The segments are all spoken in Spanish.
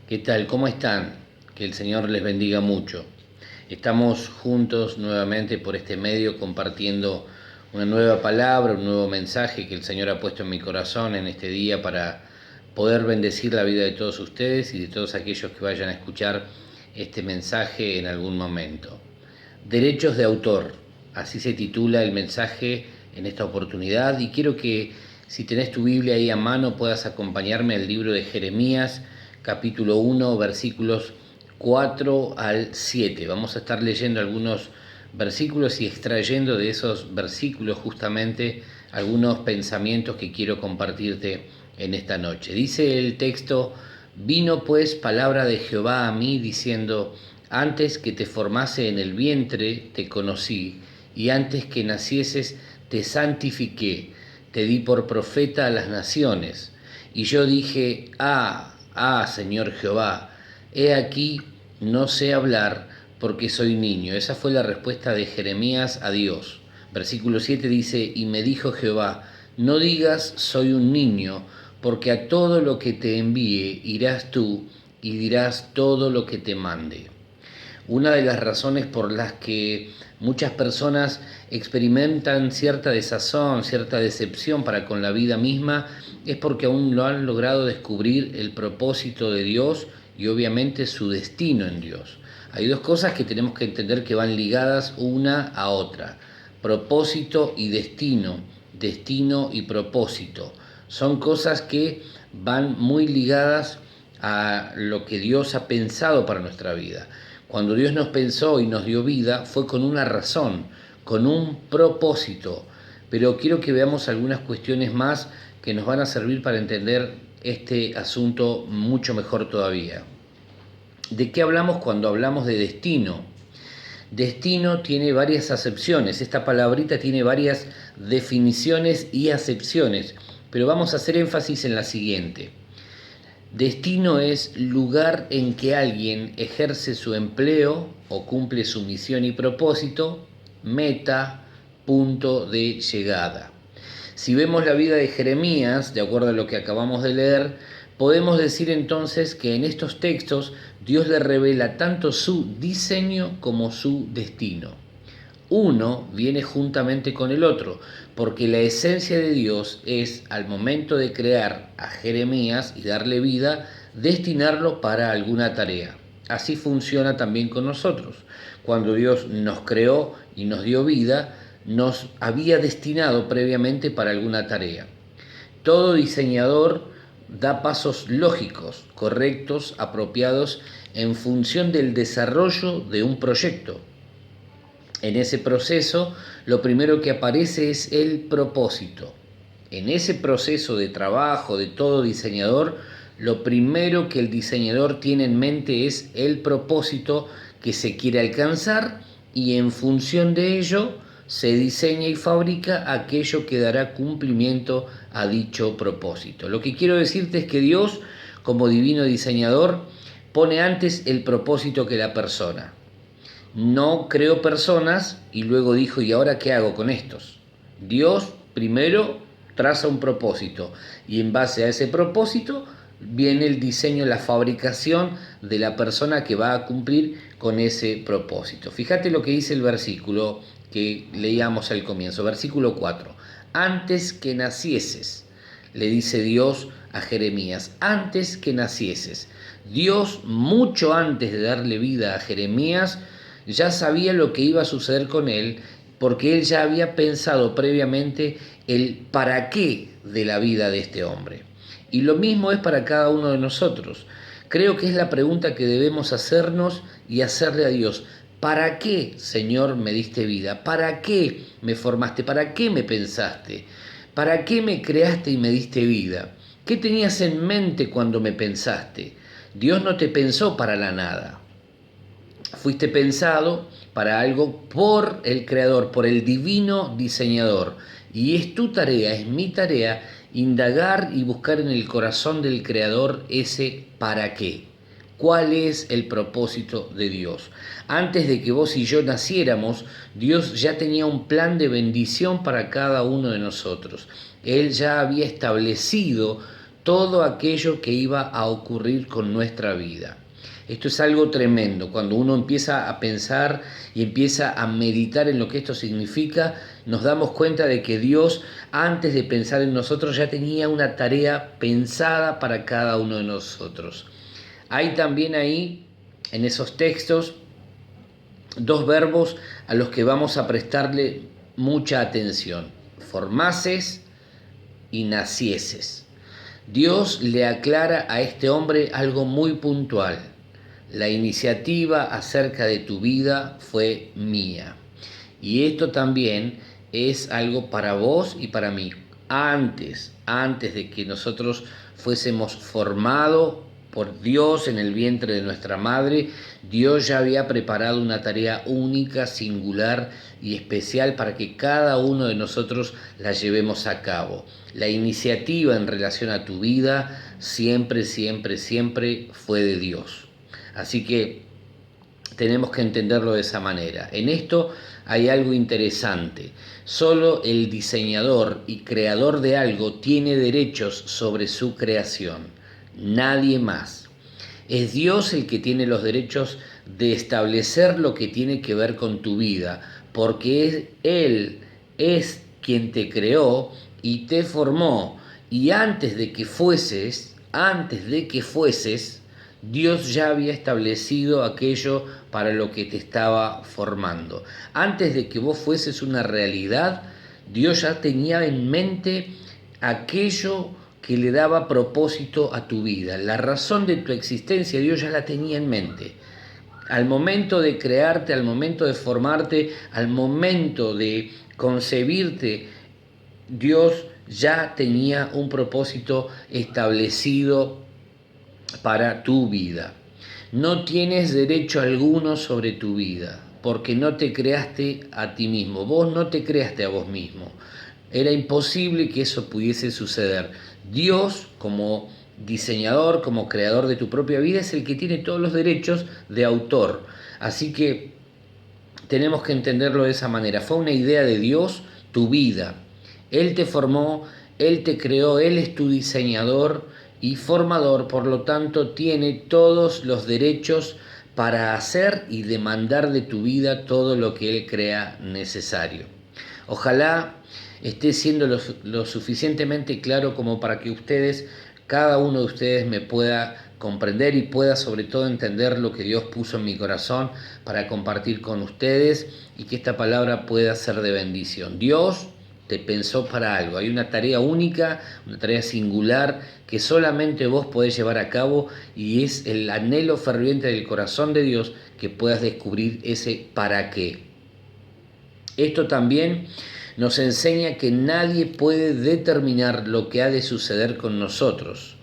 ¿Qué tal? ¿Cómo están? Que el Señor les bendiga mucho. Estamos juntos nuevamente por este medio compartiendo una nueva palabra, un nuevo mensaje que el Señor ha puesto en mi corazón en este día para poder bendecir la vida de todos ustedes y de todos aquellos que vayan a escuchar este mensaje en algún momento. Derechos de autor, así se titula el mensaje en esta oportunidad, y quiero que, si tenés tu Biblia ahí a mano, puedas acompañarme al libro de Jeremías, capítulo 1, versículos 4 al 7. Vamos a estar leyendo algunos versículos y extrayendo de esos versículos justamente algunos pensamientos que quiero compartirte en esta noche. Dice el texto: vino pues palabra de Jehová a mí diciendo: antes que te formase en el vientre te conocí, y antes que nacieses te santifiqué, te di por profeta a las naciones. Y yo dije: Señor Jehová, he aquí, no sé hablar porque soy niño. Esa fue la respuesta de Jeremías a Dios. Versículo 7 dice: y me dijo Jehová: no digas soy un niño, porque a todo lo que te envíe irás tú y dirás todo lo que te mande. Una de las razones por las que muchas personas experimentan cierta desazón, cierta decepción para con la vida misma, es porque aún no han logrado descubrir el propósito de Dios y obviamente su destino en Dios. Hay dos cosas que tenemos que entender que van ligadas una a otra: propósito y destino, destino y propósito. Son cosas que van muy ligadas a lo que Dios ha pensado para nuestra vida. Cuando Dios nos pensó y nos dio vida, fue con una razón, con un propósito. Pero quiero que veamos algunas cuestiones más que nos van a servir para entender este asunto mucho mejor todavía. ¿De qué hablamos cuando hablamos de destino? Destino tiene varias acepciones, esta palabrita tiene varias definiciones y acepciones, pero vamos a hacer énfasis en la siguiente. Destino es lugar en que alguien ejerce su empleo o cumple su misión y propósito, meta, punto de llegada. Si vemos la vida de Jeremías, de acuerdo a lo que acabamos de leer, podemos decir entonces que en estos textos Dios le revela tanto su diseño como su destino. Uno viene juntamente con el otro, porque la esencia de Dios es, al momento de crear a Jeremías y darle vida, destinarlo para alguna tarea. Así funciona también con nosotros. Cuando Dios nos creó y nos dio vida, nos había destinado previamente para alguna tarea. Todo diseñador da pasos lógicos, correctos, apropiados en función del desarrollo de un proyecto. En ese proceso, lo primero que aparece es el propósito. En ese proceso de trabajo de todo diseñador, lo primero que el diseñador tiene en mente es el propósito que se quiere alcanzar, y en función de ello se diseña y fabrica aquello que dará cumplimiento a dicho propósito. Lo que quiero decirte es que Dios, como divino diseñador, pone antes el propósito que la persona. No creó personas y luego dijo: ¿y ahora qué hago con estos? Dios primero traza un propósito, y en base a ese propósito viene el diseño, la fabricación de la persona que va a cumplir con ese propósito. Fíjate lo que dice el versículo que leíamos al comienzo, versículo 4. Antes que nacieses, le dice Dios a Jeremías, antes que nacieses. Dios, mucho antes de darle vida a Jeremías, ya sabía lo que iba a suceder con él, porque él ya había pensado previamente el para qué de la vida de este hombre. Y lo mismo es para cada uno de nosotros. Creo que es la pregunta que debemos hacernos y hacerle a Dios. ¿Para qué, Señor, me diste vida? ¿Para qué me formaste? ¿Para qué me pensaste? ¿Para qué me creaste y me diste vida? ¿Qué tenías en mente cuando me pensaste? Dios no te pensó para la nada. Fuiste pensado para algo por el Creador, por el divino diseñador. Y es tu tarea, es mi tarea, indagar y buscar en el corazón del Creador ese para qué. ¿Cuál es el propósito de Dios? Antes de que vos y yo naciéramos, Dios ya tenía un plan de bendición para cada uno de nosotros. Él ya había establecido todo aquello que iba a ocurrir con nuestra vida. Esto es algo tremendo. Cuando uno empieza a pensar y empieza a meditar en lo que esto significa, nos damos cuenta de que Dios, antes de pensar en nosotros, ya tenía una tarea pensada para cada uno de nosotros. Hay también ahí, en esos textos, dos verbos a los que vamos a prestarle mucha atención: formases y nacieses. Dios le aclara a este hombre algo muy puntual: la iniciativa acerca de tu vida fue mía. Y esto también es algo para vos y para mí. Antes de que nosotros fuésemos formados por Dios en el vientre de nuestra madre, Dios ya había preparado una tarea única, singular y especial para que cada uno de nosotros la llevemos a cabo. La iniciativa en relación a tu vida siempre, siempre, siempre fue de Dios. Así que tenemos que entenderlo de esa manera. En esto hay algo interesante. Solo el diseñador y creador de algo tiene derechos sobre su creación. Nadie más. Es Dios el que tiene los derechos de establecer lo que tiene que ver con tu vida, porque Él es quien te creó y te formó. Y antes de que fueses, Dios ya había establecido aquello para lo que te estaba formando. Antes de que vos fueses una realidad, Dios ya tenía en mente aquello que le daba propósito a tu vida. La razón de tu existencia, Dios ya la tenía en mente. Al momento de crearte, al momento de formarte, al momento de concebirte, Dios ya tenía un propósito establecido para tu vida. No tienes derecho alguno sobre tu vida, porque no te creaste a ti mismo. Vos no te creaste a vos mismo. Era imposible que eso pudiese suceder. Dios, como diseñador, como creador de tu propia vida, es el que tiene todos los derechos de autor. Así que tenemos que entenderlo de esa manera. Fue una idea de Dios tu vida. Él te formó, Él te creó, Él es tu diseñador y formador, por lo tanto tiene todos los derechos para hacer y demandar de tu vida todo lo que Él crea necesario. Ojalá esté siendo lo suficientemente claro como para que cada uno de ustedes me pueda comprender y pueda sobre todo entender lo que Dios puso en mi corazón para compartir con ustedes y que esta palabra pueda ser de bendición. Dios te pensó para algo. Hay una tarea única, una tarea singular que solamente vos podés llevar a cabo y es el anhelo ferviente del corazón de Dios que puedas descubrir ese para qué. Esto también nos enseña que nadie puede determinar lo que ha de suceder con nosotros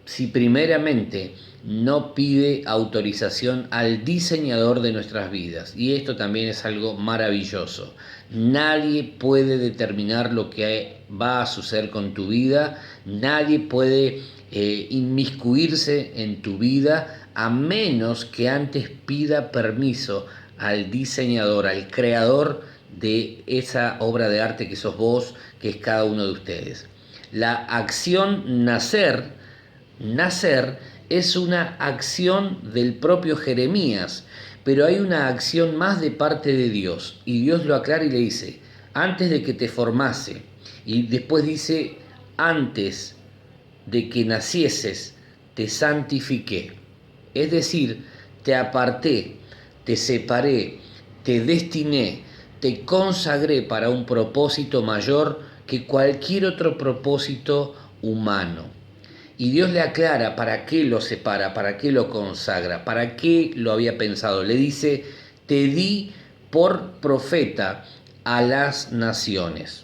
si primeramente no pide autorización al diseñador de nuestras vidas. Y esto también es algo maravilloso. Nadie puede determinar lo que va a suceder con tu vida, nadie puede inmiscuirse en tu vida a menos que antes pida permiso al diseñador, al creador de esa obra de arte que sos vos, que es cada uno de ustedes. La acción nacer es una acción del propio Jeremías, pero hay una acción más de parte de Dios, y Dios lo aclara y le dice: antes de que te formase, y después dice: antes de que nacieses, te santifiqué. Es decir, te aparté, te separé, te destiné, te consagré para un propósito mayor que cualquier otro propósito humano. Y Dios le aclara para qué lo separa, para qué lo consagra, para qué lo había pensado. Le dice: te di por profeta a las naciones.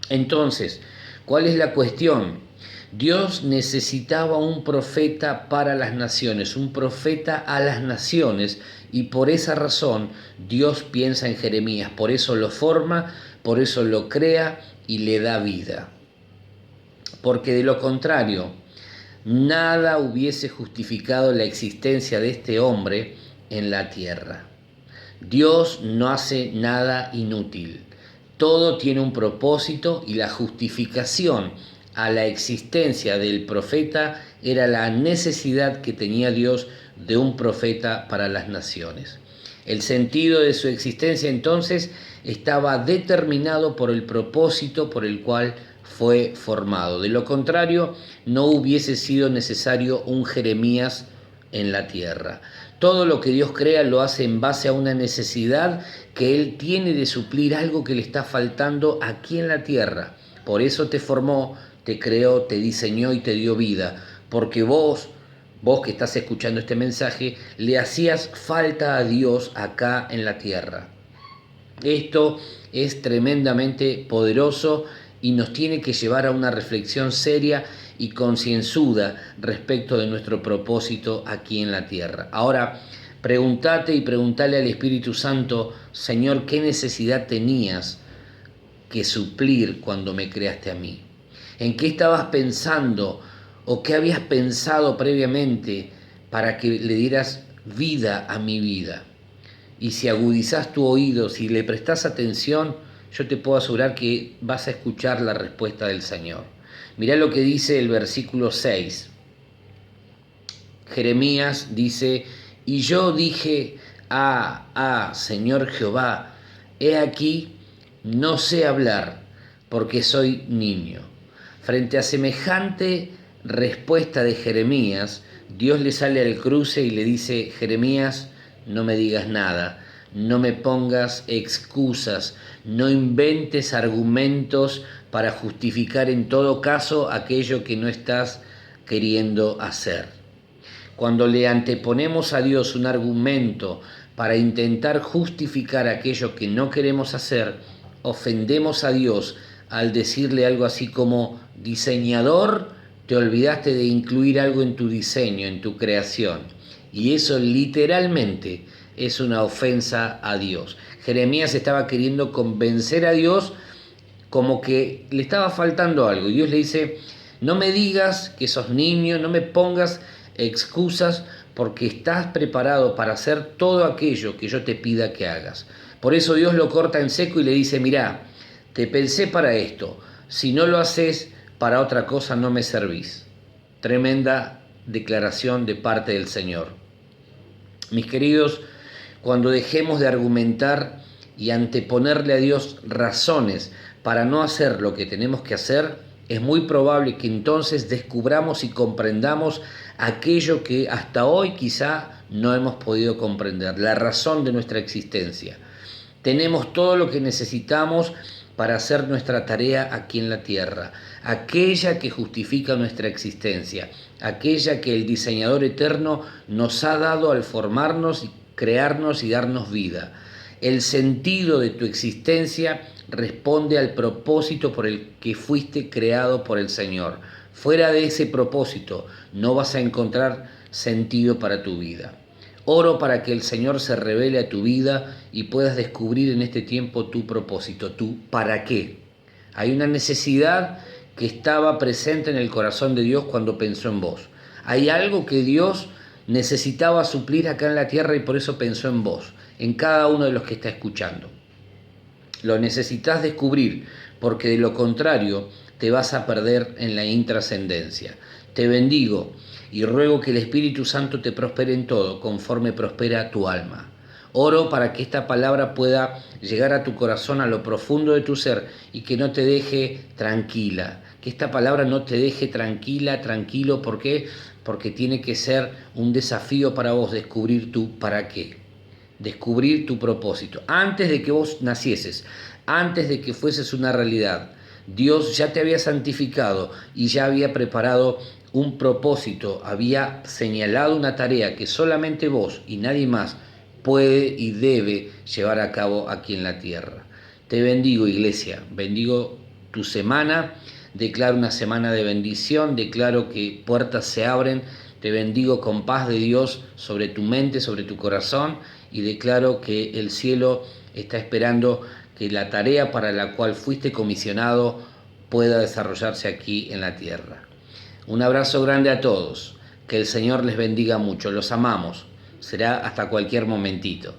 Entonces, ¿cuál es la cuestión? Dios necesitaba un profeta para las naciones, un profeta a las naciones, y por esa razón Dios piensa en Jeremías, por eso lo forma, por eso lo crea y le da vida. Porque de lo contrario, nada hubiese justificado la existencia de este hombre en la tierra. Dios no hace nada inútil. Todo tiene un propósito y la justificación a la existencia del profeta era la necesidad que tenía Dios de un profeta para las naciones. El sentido de su existencia entonces estaba determinado por el propósito por el cual fue formado. De lo contrario, no hubiese sido necesario un Jeremías en la tierra. Todo lo que Dios crea lo hace en base a una necesidad que Él tiene de suplir algo que le está faltando aquí en la tierra. Por eso te formó, te creó, te diseñó y te dio vida. Porque vos que estás escuchando este mensaje, le hacías falta a Dios acá en la tierra. Esto es tremendamente poderoso y nos tiene que llevar a una reflexión seria y concienzuda respecto de nuestro propósito aquí en la tierra. Ahora, pregúntate y pregúntale al Espíritu Santo, Señor, ¿qué necesidad tenías que suplir cuando me creaste a mí? ¿En qué estabas pensando o qué habías pensado previamente para que le dieras vida a mi vida? Y si agudizás tu oído, si le prestás atención, yo te puedo asegurar que vas a escuchar la respuesta del Señor. Mirá lo que dice el versículo 6. Jeremías dice, y yo dije, Señor Jehová, he aquí, no sé hablar, porque soy niño. Frente a semejante respuesta de Jeremías, Dios le sale al cruce y le dice, Jeremías, no me digas nada, no me pongas excusas, no inventes argumentos para justificar en todo caso aquello que no estás queriendo hacer. Cuando le anteponemos a Dios un argumento para intentar justificar aquello que no queremos hacer, ofendemos a Dios al decirle algo así como, diseñador, te olvidaste de incluir algo en tu diseño, en tu creación. Y eso literalmente es una ofensa a Dios. Jeremías estaba queriendo convencer a Dios como que le estaba faltando algo. Y Dios le dice, no me digas que sos niño, no me pongas excusas porque estás preparado para hacer todo aquello que yo te pida que hagas. Por eso Dios lo corta en seco y le dice, mirá, te pensé para esto, si no lo haces para otra cosa no me servís. Tremenda declaración de parte del Señor. Mis queridos, cuando dejemos de argumentar y anteponerle a Dios razones para no hacer lo que tenemos que hacer, es muy probable que entonces descubramos y comprendamos aquello que hasta hoy quizá no hemos podido comprender, la razón de nuestra existencia. Tenemos todo lo que necesitamos para hacer nuestra tarea aquí en la tierra, aquella que justifica nuestra existencia, aquella que el diseñador eterno nos ha dado al formarnos, crearnos y darnos vida. El sentido de tu existencia responde al propósito por el que fuiste creado por el Señor. Fuera de ese propósito no vas a encontrar sentido para tu vida. Oro para que el Señor se revele a tu vida y puedas descubrir en este tiempo tu propósito, tu para qué. Hay una necesidad que estaba presente en el corazón de Dios cuando pensó en vos. Hay algo que Dios necesitaba suplir acá en la tierra y por eso pensó en vos, en cada uno de los que está escuchando. Lo necesitas descubrir porque de lo contrario te vas a perder en la intrascendencia. Te bendigo y ruego que el Espíritu Santo te prospere en todo, conforme prospera tu alma. Oro para que esta palabra pueda llegar a tu corazón, a lo profundo de tu ser, y que no te deje tranquila. Que esta palabra no te deje tranquila, tranquilo. ¿Por qué? Porque tiene que ser un desafío para vos descubrir tu para qué. Descubrir tu propósito. Antes de que vos nacieses, antes de que fueses una realidad, Dios ya te había santificado y ya había preparado un propósito, había señalado una tarea que solamente vos y nadie más puede y debe llevar a cabo aquí en la tierra. Te bendigo, iglesia, bendigo tu semana, declaro una semana de bendición, declaro que puertas se abren, te bendigo con paz de Dios sobre tu mente, sobre tu corazón, y declaro que el cielo está esperando que la tarea para la cual fuiste comisionado pueda desarrollarse aquí en la tierra. Un abrazo grande a todos, que el Señor les bendiga mucho, los amamos, será hasta cualquier momentito.